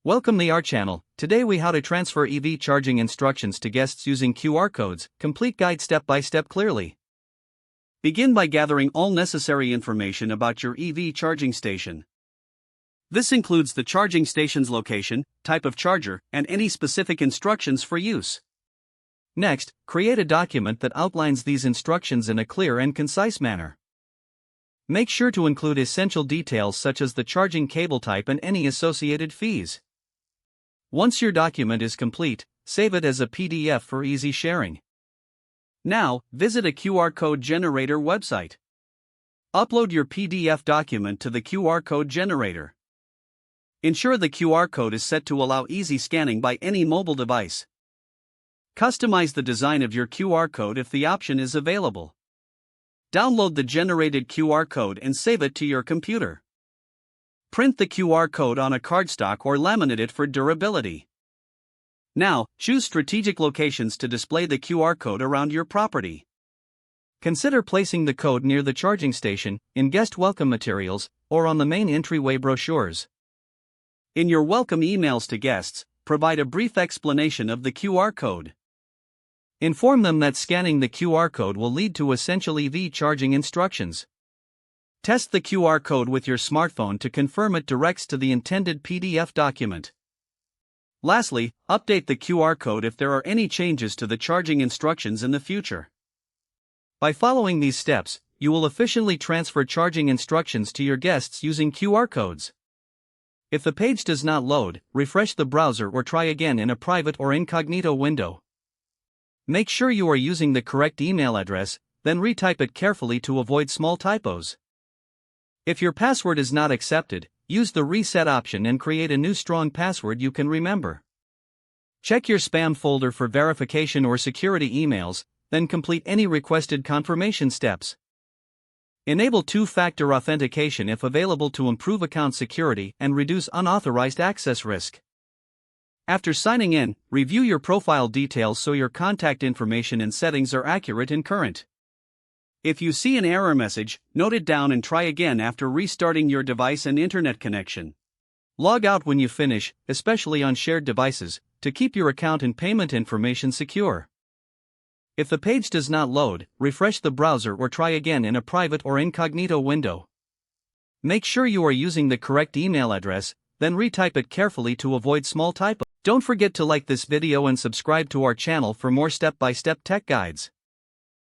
Welcome to our channel. Today we how to transfer EV charging instructions to guests using QR codes. Complete guide step by step clearly. Begin by gathering all necessary information about your EV charging station. This includes the charging station's location, type of charger, and any specific instructions for use. Next, create a document that outlines these instructions in a clear and concise manner. Make sure to include essential details such as the charging cable type and any associated fees. Once your document is complete, save it as a PDF for easy sharing. Now, visit a QR code generator website. Upload your PDF document to the QR code generator. Ensure the QR code is set to allow easy scanning by any mobile device. Customize the design of your QR code if the option is available. Download the generated QR code and save it to your computer. Print the QR code on a cardstock or laminate it for durability. Now, choose strategic locations to display the QR code around your property. Consider placing the code near the charging station, in guest welcome materials, or on the main entryway brochures. In your welcome emails to guests, provide a brief explanation of the QR code. Inform them that scanning the QR code will lead to essential EV charging instructions. Test the QR code with your smartphone to confirm it directs to the intended PDF document. Lastly, update the QR code if there are any changes to the charging instructions in the future. By following these steps, you will efficiently transfer charging instructions to your guests using QR codes. If the page does not load, refresh the browser or try again in a private or incognito window. Make sure you are using the correct email address, then retype it carefully to avoid small typos. If your password is not accepted, use the reset option and create a new strong password you can remember. Check your spam folder for verification or security emails, then complete any requested confirmation steps. Enable two-factor authentication if available to improve account security and reduce unauthorized access risk. After signing in, review your profile details so your contact information and settings are accurate and current. If you see an error message, note it down and try again after restarting your device and internet connection. Log out when you finish, especially on shared devices, to keep your account and payment information secure. If the page does not load, refresh the browser or try again in a private or incognito window. Make sure you are using the correct email address, then retype it carefully to avoid small typos. Don't forget to like this video and subscribe to our channel for more step-by-step tech guides.